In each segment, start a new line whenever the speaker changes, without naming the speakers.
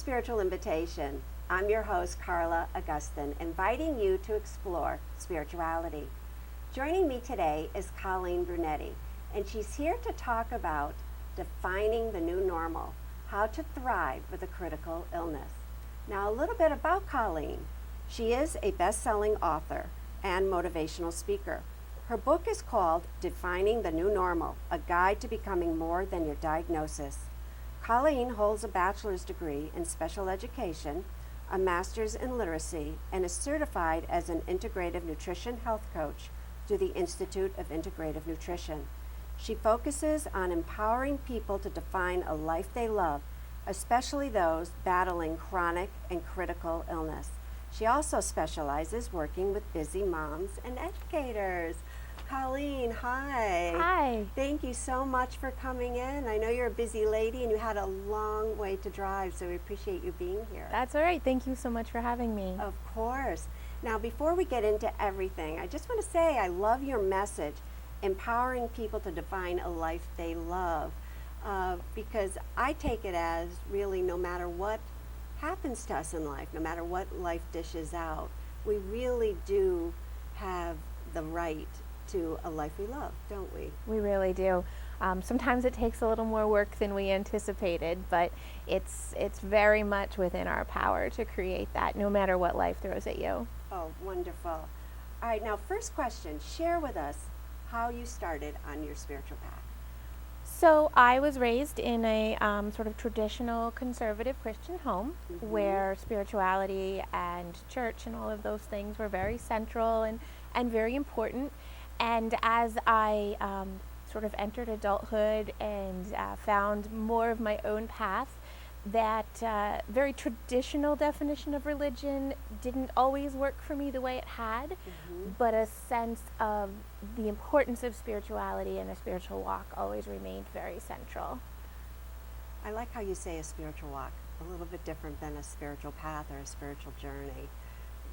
Spiritual Invitation. I'm your host, Carla Augustyn, inviting you to explore spirituality. Joining me today is Colleen Brunetti, and she's here to talk about defining the new normal, how to thrive with a critical illness. Now, a little bit about Colleen. She is a best-selling author and motivational speaker. Her book is called Defining the New Normal, a guide to becoming more than your diagnosis. Colleen holds a bachelor's degree in special education, a master's in literacy, and is certified as an integrative nutrition health coach through the Institute of Integrative Nutrition. She focuses on empowering people to define a life they love, especially those battling chronic and critical illness. She also specializes working with busy moms and educators. Colleen, hi.
Hi.
Thank you so much for coming in. I know you're a busy lady and you had a long way to drive, so we appreciate you being here.
That's all right. Thank you so much for having me.
Of course. Now, before we get into everything, I just want to say I love your message, empowering people to define a life they love, because I take it as really no matter what happens to us in life, no matter what life dishes out, we really do have the right to a life we love, don't we?
We really do. Sometimes it takes a little more work than we anticipated, but it's very much within our power to create that, no matter what life throws at you.
Oh, wonderful. All right, now first question, share with us how you started on your spiritual path.
So I was raised in a sort of traditional conservative Christian home where spirituality and church and all of those things were very central and very important. And as I sort of entered adulthood and found more of my own path, that very traditional definition of religion didn't always work for me the way it had, but a sense of the importance of spirituality and a spiritual walk always remained very central.
I like how you say a spiritual walk, a little bit different than a spiritual path or a spiritual journey,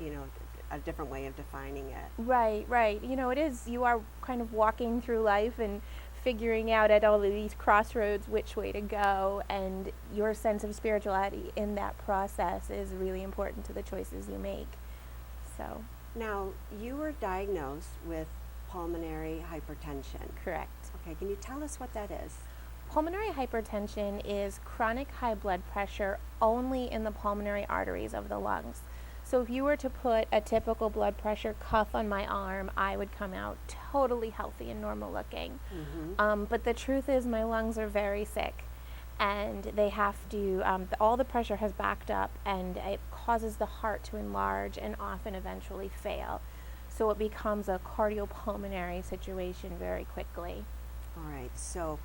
you know, a different way of defining it.
Right. You know, it is, you are kind of walking through life and figuring out at all of these crossroads which way to go, and your sense of spirituality in that process is really important to the choices you make. So.
Now, you were diagnosed with pulmonary hypertension.
Correct.
Okay, can you tell us what that is?
Pulmonary hypertension is chronic high blood pressure only in the pulmonary arteries of the lungs. So if you were to put a typical blood pressure cuff on my arm, I would come out totally healthy and normal looking. But the truth is my lungs are very sick, and they have to, all the pressure has backed up, and it causes the heart to enlarge and often eventually fail. So it becomes a cardiopulmonary situation very quickly.
All right, so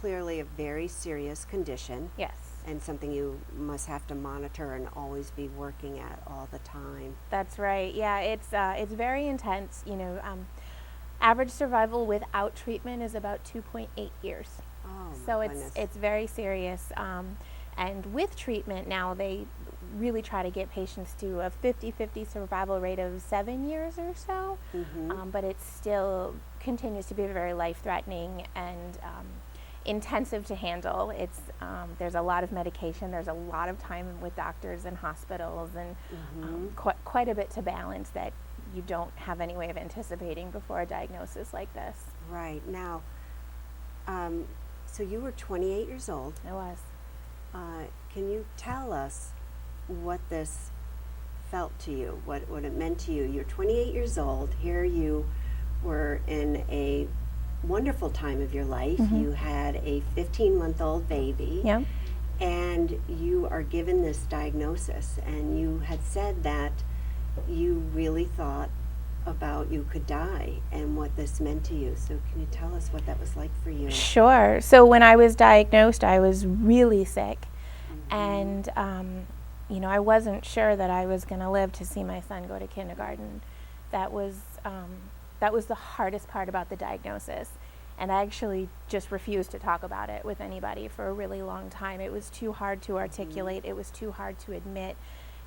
clearly a very serious condition.
Yes.
And something you must have to monitor and always be working at all the time.
That's right. Yeah, it's very intense. You know, average survival without treatment is about 2.8 years.
Oh,
so
my goodness.
it's very serious. And with treatment now, they really try to get patients to a 50-50 survival rate of 7 years or so. But it still continues to be very life-threatening and intensive to handle. It's there's a lot of medication, there's a lot of time with doctors and hospitals, and quite a bit to balance that you don't have any way of anticipating before a diagnosis like this.
Right. Now, so you were 28 years old.
I was.
Can you tell us what this felt to you, what it meant to you? You're 28 years old. Here you were in a wonderful time of your life. You had a 15-month-old baby.
Yeah.
And you are given this diagnosis, and you had said that you really thought about you could die and what this meant to you. So can you tell us what that was like for you?
Sure. So when I was diagnosed, I was really sick, and you know, I wasn't sure that I was going to live to see my son go to kindergarten. That was the hardest part about the diagnosis. And I actually just refused to talk about it with anybody for a really long time. It was too hard to articulate. It was too hard to admit,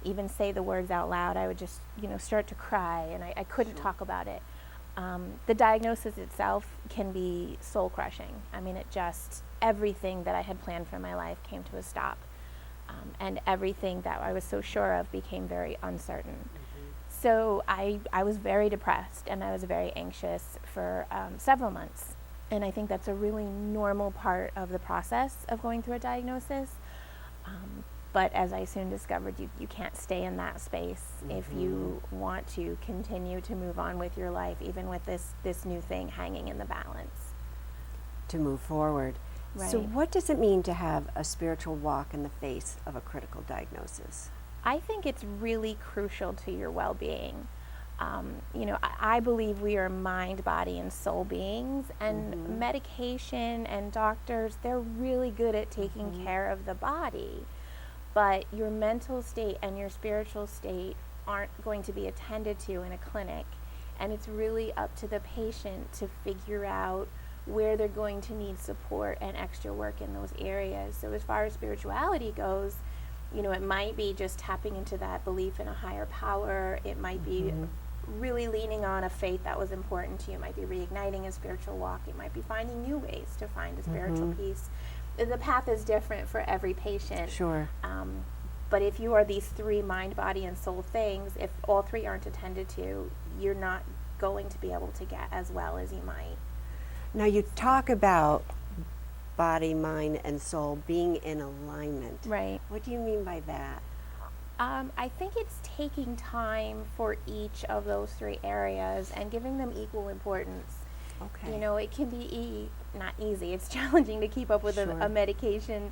even say the words out loud. I would just, you know, start to cry, and I couldn't talk about it. The diagnosis itself can be soul crushing. I mean, everything that I had planned for my life came to a stop. and everything that I was so sure of became very uncertain. So I was very depressed and I was very anxious for several months. And I think that's a really normal part of the process of going through a diagnosis. But as I soon discovered, you can't stay in that space if you want to continue to move on with your life, even with this new thing hanging in the balance.
To move forward.
Right.
So what does it mean to have a spiritual walk in the face of a critical diagnosis?
I think it's really crucial to your well-being. I believe we are mind, body, and soul beings, and medication and doctors, they're really good at taking care of the body, but your mental state and your spiritual state aren't going to be attended to in a clinic, and it's really up to the patient to figure out where they're going to need support and extra work in those areas. So as far as spirituality goes, it might be just tapping into that belief in a higher power. It might be really leaning on a faith that was important to you. It might be reigniting a spiritual walk. It might be finding new ways to find a spiritual peace. The path is different for every patient.
Sure.
But if you are these three mind, body, and soul things, if all three aren't attended to, you're not going to be able to get as well as you might.
Now you talk about body, mind, and soul being in alignment.
Right.
What do you mean by that?
I think it's taking time for each of those three areas and giving them equal importance.
Okay.
It can be not easy. It's challenging to keep up with a medication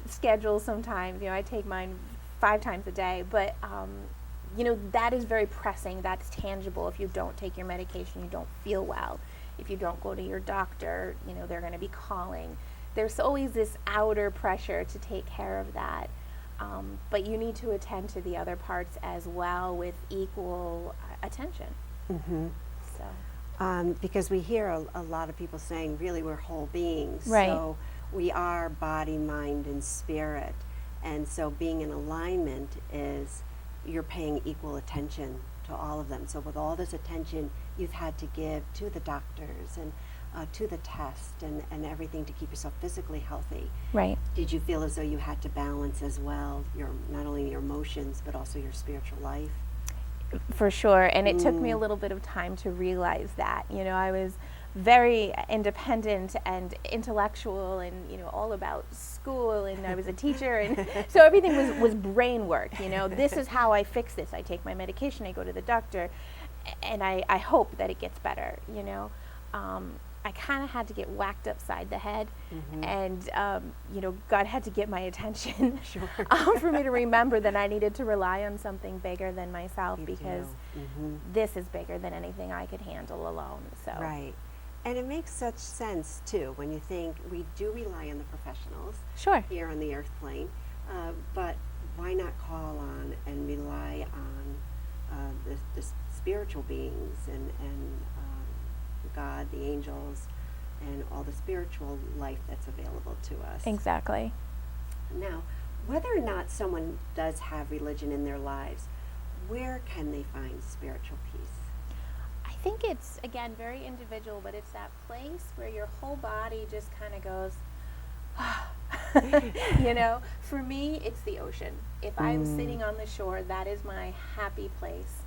schedule sometimes. I take mine 5 times a day, but that is very pressing. That's tangible. If you don't take your medication, you don't feel well. If you don't go to your doctor, they're going to be calling. There's always this outer pressure to take care of that. But you need to attend to the other parts as well with equal attention. So.
Because we hear a lot of people saying, really, we're whole beings.
Right.
So we are body, mind, and spirit. And so being in alignment is you're paying equal attention to all of them. So with all this attention you've had to give to the doctors and to the test and everything to keep yourself physically healthy.
Right.
Did you feel as though you had to balance as well not only your emotions but also your spiritual life?
For sure, and it took me a little bit of time to realize that. I was very independent and intellectual and, all about school, and I was a teacher, and so everything was brain work. This is how I fix this. I take my medication, I go to the doctor, and I hope that it gets better, I kind of had to get whacked upside the head, and God had to get my attention for me to remember that I needed to rely on something bigger than myself, because this is bigger than anything I could handle alone. So
right, and it makes such sense too when you think we do rely on the professionals here on the earth plane, but why not call on and rely on the spiritual beings and God, the angels, and all the spiritual life that's available to us.
Exactly.
Now, whether or not someone does have religion in their lives, where can they find spiritual peace?
I think it's, again, very individual, but it's that place where your whole body just kind of goes, For me, it's the ocean. If I'm sitting on the shore, that is my happy place.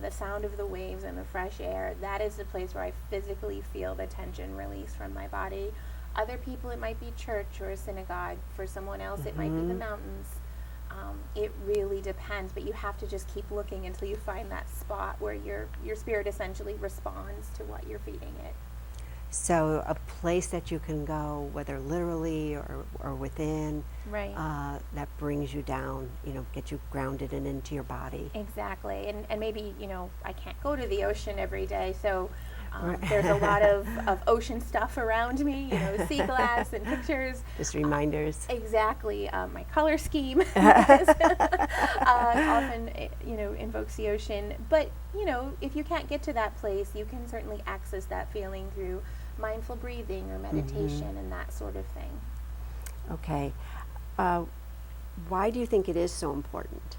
The sound of the waves and the fresh air, that is the place where I physically feel the tension release from my body. Other people, it might be church or a synagogue. For someone else, it might be the mountains. It really depends, but you have to just keep looking until you find that spot where your spirit essentially responds to what you're feeding it.
So a place that you can go, whether literally or within,
right,
that brings you down, get you grounded and into your body.
Exactly. And maybe, I can't go to the ocean every day, so there's a lot of ocean stuff around me, sea glass and pictures.
Just reminders.
Exactly. My color scheme often, invokes the ocean. But, if you can't get to that place, you can certainly access that feeling through mindful breathing or meditation and that sort of thing.
Okay. Why do you think it is so important?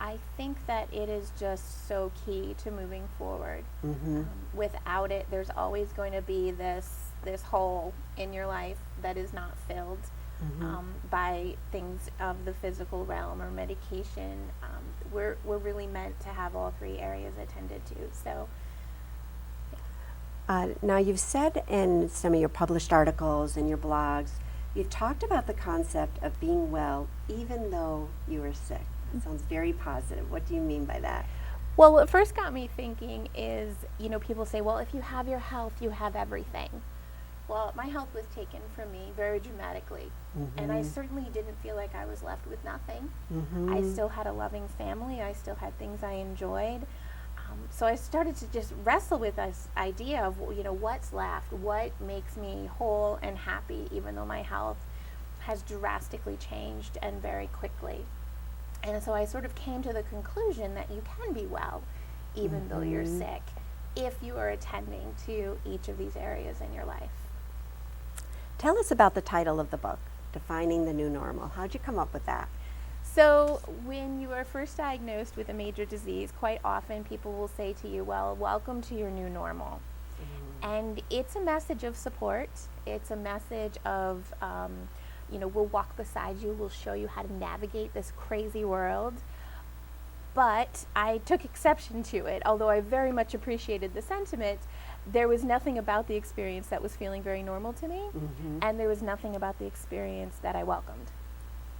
I think that it is just so key to moving forward. Without it, there's always going to be this hole in your life that is not filled. by things of the physical realm or medication. We're really meant to have all three areas attended to. So
Now, you've said in some of your published articles and your blogs, you've talked about the concept of being well even though you were sick. That sounds very positive. What do you mean by that?
well, what first got me thinking is, people say, well, if you have your health, you have everything. Well, my health was taken from me very dramatically, and I certainly didn't feel like I was left with nothing. I still had a loving family. I still had things I enjoyed. So I started to just wrestle with this idea of, what's left? What makes me whole and happy, even though my health has drastically changed and very quickly? And so I sort of came to the conclusion that you can be well, even though you're sick, if you are attending to each of these areas in your life.
Tell us about the title of the book, Defining the New Normal. How'd you come up with that?
So when you are first diagnosed with a major disease, quite often people will say to you, well, welcome to your new normal. And it's a message of support. It's a message of, we'll walk beside you. We'll show you how to navigate this crazy world. But I took exception to it. Although I very much appreciated the sentiment, there was nothing about the experience that was feeling very normal to me. And there was nothing about the experience that I welcomed.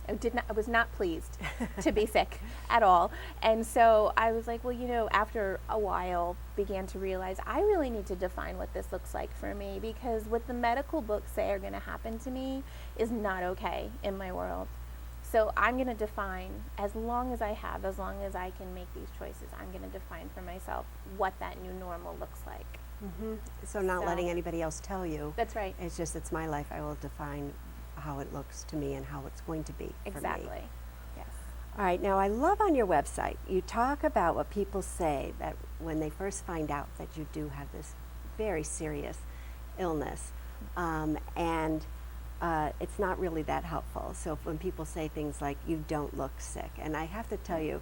I was not pleased to be sick at all. And so I was like, well, after a while, began to realize I really need to define what this looks like for me, because what the medical books say are going to happen to me is not okay in my world. So I'm going to define, as long as I can make these choices, I'm going to define for myself what that new normal looks like.
So not letting anybody else tell you.
That's right.
It's my life. I will define how it looks to me and how it's going to be for me.
Exactly. Yes.
All right. Now, I love on your website, you talk about what people say that when they first find out that you do have this very serious illness, and it's not really that helpful. So when people say things like, you don't look sick, and I have to tell you,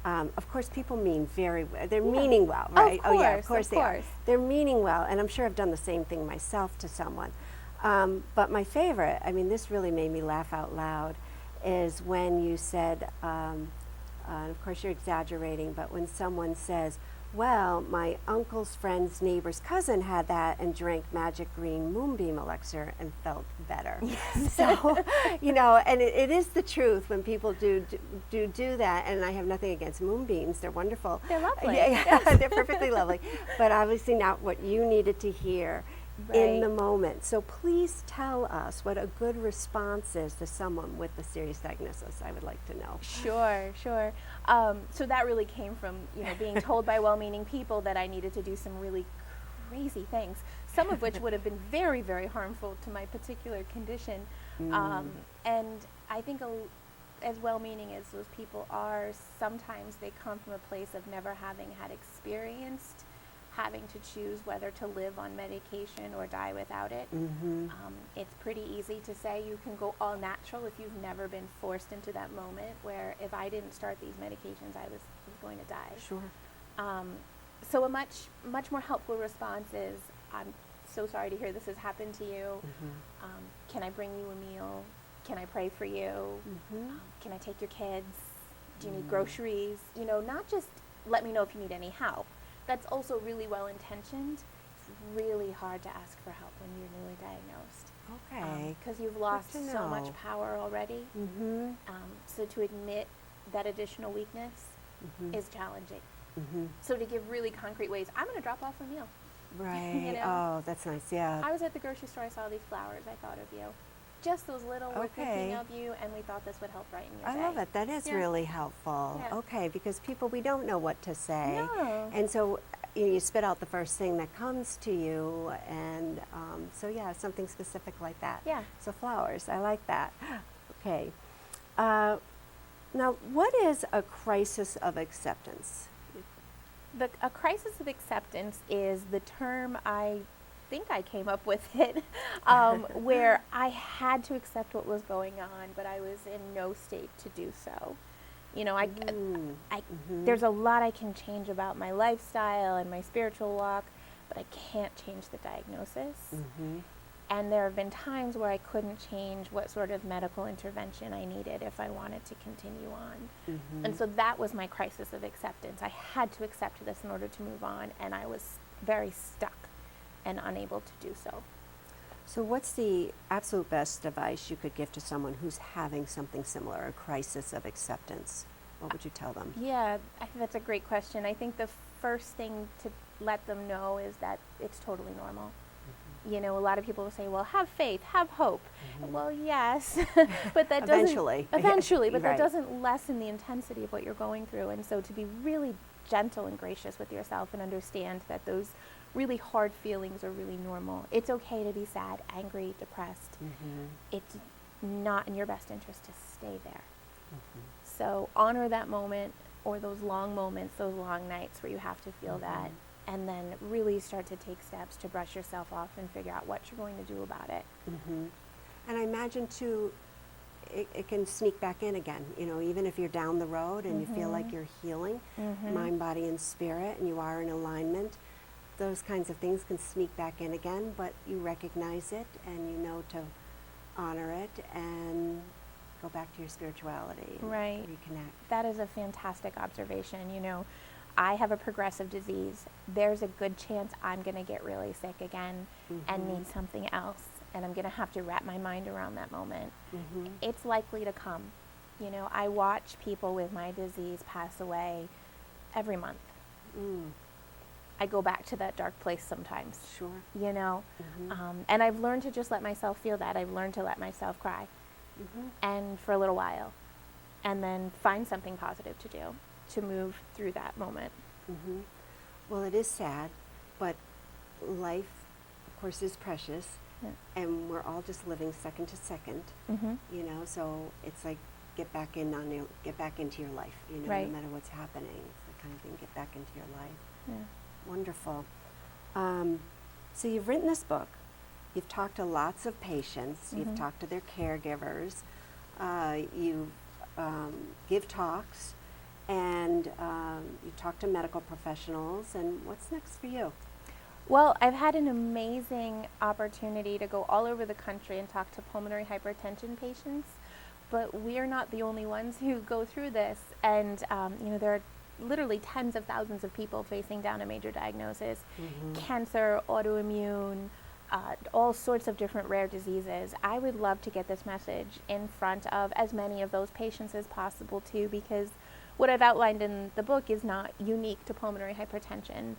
of course, people mean very well. They're meaning well, right?
Of course,
oh, yeah, of course
of
they are.
course.
They're meaning well, and I'm sure I've done the same thing myself to someone. But my favorite, this really made me laugh out loud, is when you said, and of course you're exaggerating, but when someone says, well, my uncle's friend's neighbor's cousin had that and drank magic green moonbeam elixir and felt better.
Yes.
So, and it is the truth when people do that, and I have nothing against moonbeams. They're wonderful.
They're lovely.
Yeah,
Yes.
they're perfectly lovely. But obviously not what you needed to hear in the moment. So please tell us what a good response is to someone with a serious diagnosis. I would like to know.
Sure. So that really came from, being told by well-meaning people that I needed to do some really crazy things, some of which would have been very, very harmful to my particular condition. And I think as well-meaning as those people are, sometimes they come from a place of never having had experienced having to choose whether to live on medication or die without it. It's pretty easy to say you can go all natural if you've never been forced into that moment where if I didn't start these medications, I was going to die.
Sure.
So a much more helpful response is, I'm so sorry to hear this has happened to you. Can I bring you a meal? Can I pray for you? Can I take your kids? Do you need groceries? Not just let me know if you need any help. That's also really well-intentioned. It's really hard to ask for help when you're newly diagnosed.
Okay.
Because you've lost so much power already. So to admit that additional weakness is challenging. So to give really concrete ways, I'm going to drop off a meal.
Right. Oh, that's nice. Yeah.
I was at the grocery store, I saw these flowers, I thought of you. Just those little, we're thinking of you, and we thought this would help brighten your day.
I love it. That is really helpful.
Yeah.
Okay, because we don't know what to say.
No.
And so you spit out the first thing that comes to you, and something specific like that.
Yeah.
So flowers, I like that. Okay. Now, what is a crisis of acceptance?
A crisis of acceptance is the term I think I came up with it, where I had to accept what was going on, but I was in no state to do so. There's a lot I can change about my lifestyle and my spiritual walk, but I can't change the diagnosis. And there have been times where I couldn't change what sort of medical intervention I needed if I wanted to continue on. And so that was my crisis of acceptance. I had to accept this in order to move on, and I was very stuck and unable to do so.
So what's the absolute best advice you could give to someone who's having something similar, a crisis of acceptance? What would you tell them?
Yeah, I think that's a great question. I think the first thing to let them know is that it's totally normal. You know, a lot of people will say, well, have faith, have hope. Well, yes, but that doesn't... Eventually, but that doesn't lessen the intensity of what you're going through. And so to be really gentle and gracious with yourself and understand that those really hard feelings are really normal. It's okay to be sad, angry, depressed. It's not in your best interest to stay there. So honor that moment, or those long moments, those long nights where you have to feel that, and then really start to take steps to brush yourself off and figure out what you're going to do about it.
And I imagine too, it can sneak back in again, you know, even if you're down the road and you feel like you're healing, mind, body, and spirit, and you are in alignment, those kinds of things can sneak back in again, but you recognize it and you know to honor it and go back to your spirituality and reconnect.
That is a fantastic observation. You know, I have a progressive disease. There's a good chance I'm going to get really sick again and need something else, and I'm going to have to wrap my mind around that moment. It's likely to come. You know, I watch people with my disease pass away every month. I go back to that dark place sometimes. You know, and I've learned to just let myself feel that. I've learned to let myself cry, and for a little while, and then find something positive to do to move through that moment.
Well, it is sad, but life, of course, is precious, and we're all just living second to second. You know, so it's like get back into your life. You know, no matter what's happening, it's the kind of thing. Get back into your life. Wonderful. So you've written this book. You've talked to lots of patients. You've talked to their caregivers. You give talks, and you talk to medical professionals. And what's next for you?
Well, I've had an amazing opportunity to go all over the country and talk to pulmonary hypertension patients, but we're not the only ones who go through this. And you know, there are literally tens of thousands of people facing down a major diagnosis, cancer, autoimmune, all sorts of different rare diseases. I would love to get this message in front of as many of those patients as possible too, because what I've outlined in the book is not unique to pulmonary hypertension.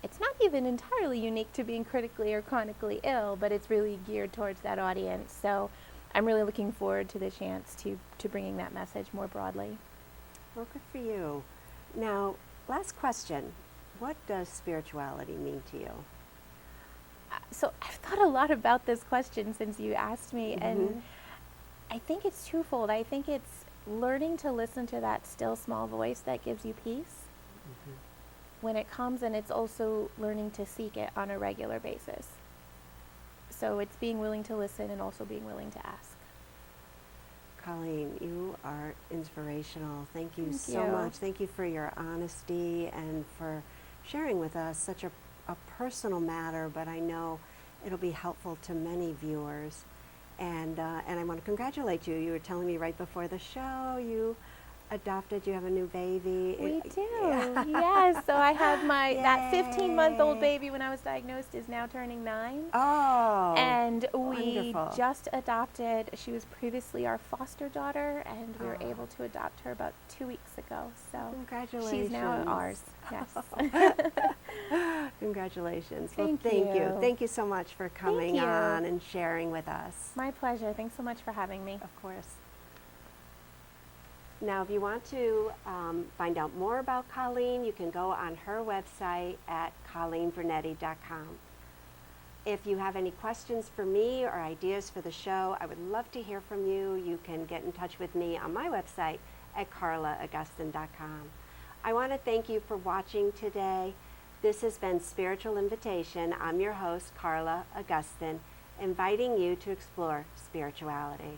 It's not even entirely unique to being critically or chronically ill, but it's really geared towards that audience. So I'm really looking forward to the chance to bringing that message more broadly.
Well, good for you. Now, last question. What does spirituality mean to you?
So I've thought a lot about this question since you asked me, and I think it's twofold. I think it's learning to listen to that still small voice that gives you peace when it comes, and it's also learning to seek it on a regular basis. So it's being willing to listen and also being willing to ask.
Colleen, you are inspirational. Thank you so much. Thank you for your honesty and for sharing with us such a personal matter, but I know it'll be helpful to many viewers. And I want to congratulate you. You were telling me right before the show you adopted, you have a new baby.
We do, yes. So I have that 15-month-old baby when I was diagnosed is now turning 9.
Oh,
and we
wonderful.
Just adopted. She was previously our foster daughter, and we were able to adopt her about 2 weeks ago. So
congratulations.
She's now ours. Yes.
Congratulations.
Thank
you. Thank you so much for coming on and sharing with us.
My pleasure. Thanks so much for having me.
Of course. Now, if you want to find out more about Colleen, you can go on her website at colleenbrunetti.com. If you have any questions for me or ideas for the show, I would love to hear from you. You can get in touch with me on my website at carlaaugustyn.com. I want to thank you for watching today. This has been Spiritual Invitation. I'm your host, Carla Augustyn, inviting you to explore spirituality.